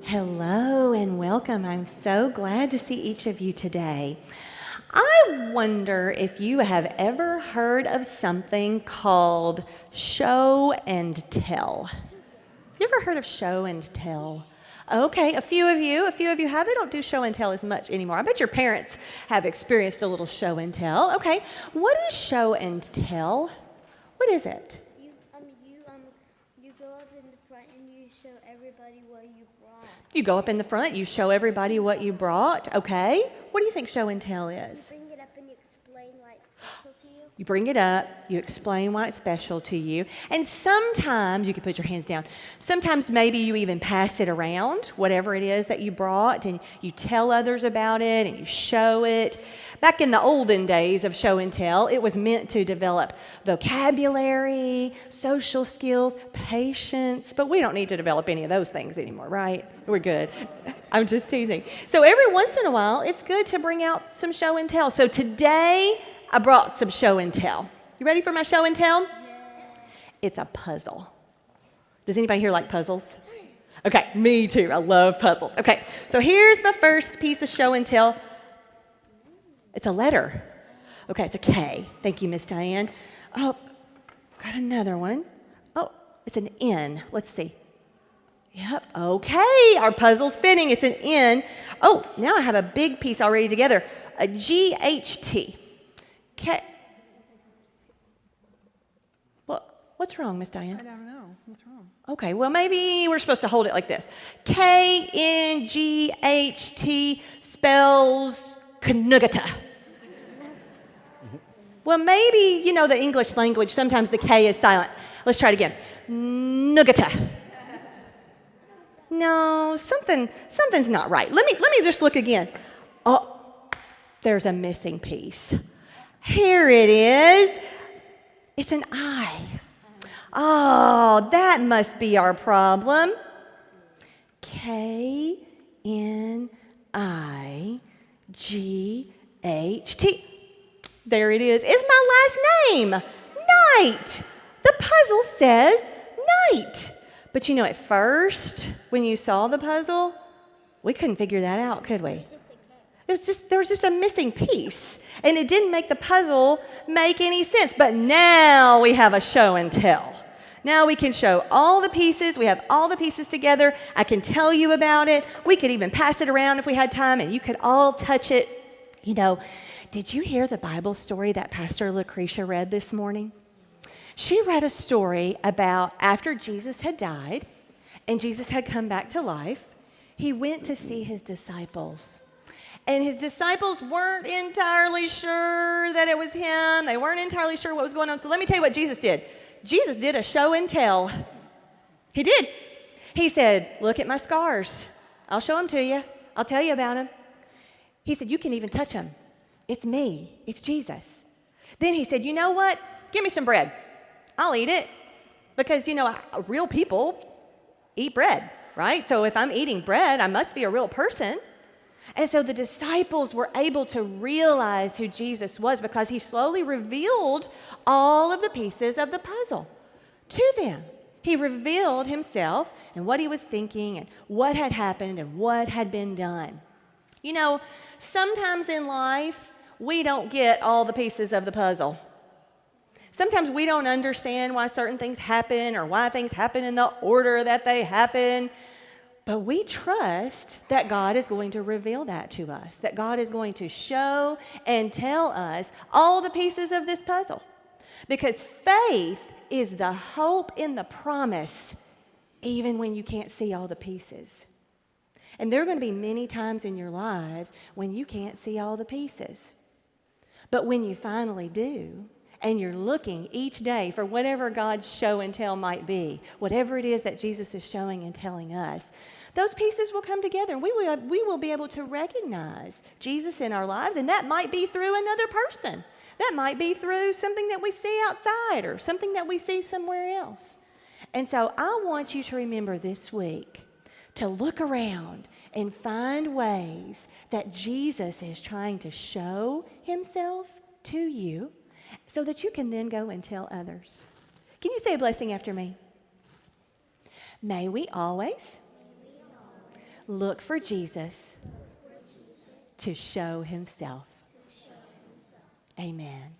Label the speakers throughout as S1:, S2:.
S1: Hello and welcome. I'm so glad to see each of you today. I wonder if you have ever heard of something called show and tell. Have you ever heard of show and tell? Okay, a few of you have. They don't do show and tell as much anymore. I bet your parents have experienced a little show and tell. Okay, what is show and tell? What is it?
S2: You go up in the front and you show everybody what you brought.
S1: You go up in the front, you show everybody what you brought. Okay, what do you think show and tell is?
S2: You bring it up and you explain why it's special to you.
S1: You bring it up, you explain why it's special to you, and sometimes, you can put your hands down, sometimes maybe you even pass it around, whatever it is that you brought, and you tell others about it, and you show it. Back in the olden days of show and tell, it was meant to develop vocabulary, social skills, patience, but we don't need to develop any of those things anymore, right? We're good. I'm just teasing. So every once in a while, it's good to bring out some show and tell. So today, I brought some show and tell. You ready for my show and tell?
S2: Yeah.
S1: It's a puzzle. Does anybody here like puzzles? Okay, me too. I love puzzles. Okay, so here's my first piece of show and tell. It's a letter. Okay, it's a K. Thank you, Miss Diane. Oh, got another one. Oh, it's an N. Let's see. Yep, okay, our puzzle's fitting. It's an N. Oh, now I have a big piece already together. A GHT. K. What's wrong, Miss Diane?
S3: I don't know. What's wrong?
S1: Okay, well, maybe we're supposed to hold it like this. KNGHT spells Knugata. Well, maybe, you know, the English language, sometimes the K is silent. Let's try it again. Nugata. No, something's not right. Let me just look again. Oh, there's a missing piece. Here it is. It's an I. Oh, that must be our problem. KNIGHT. There it is. It's my last name, Night. The puzzle says night. But you know, at first, when you saw the puzzle, we couldn't figure that out, could we? There was just a missing piece, and it didn't make the puzzle make any sense. But now we have a show and tell. Now we can show all the pieces. We have all the pieces together. I can tell you about it. We could even pass it around if we had time, and you could all touch it. You know, did you hear the Bible story that Pastor Lucretia read this morning? She read a story about after Jesus had died and Jesus had come back to life, he went to see his disciples. And his disciples weren't entirely sure that it was him. They weren't entirely sure what was going on. So let me tell you what Jesus did. Jesus did a show and tell. He did. He said, look at my scars. I'll show them to you. I'll tell you about them. He said, you can even touch them. It's me. It's Jesus. Then he said, you know what? Give me some bread. I'll eat it. Because, you know, real people eat bread, right? So if I'm eating bread, I must be a real person. And so the disciples were able to realize who Jesus was because he slowly revealed all of the pieces of the puzzle to them. He revealed himself and what he was thinking and what had happened and what had been done. You know, sometimes in life, we don't get all the pieces of the puzzle. Sometimes we don't understand why certain things happen or why things happen in the order that they happen. But we trust that God is going to reveal that to us, that God is going to show and tell us all the pieces of this puzzle. Because faith is the hope in the promise, even when you can't see all the pieces. And there are going to be many times in your lives when you can't see all the pieces. But when you finally do, and you're looking each day for whatever God's show and tell might be, whatever it is that Jesus is showing and telling us, those pieces will come together, and we will be able to recognize Jesus in our lives, and that might be through another person. That might be through something that we see outside or something that we see somewhere else. And so I want you to remember this week to look around and find ways that Jesus is trying to show himself to you so that you can then go and tell others. Can you say a blessing after me? May we always look for Jesus to show himself. Amen.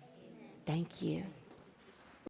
S1: Thank you.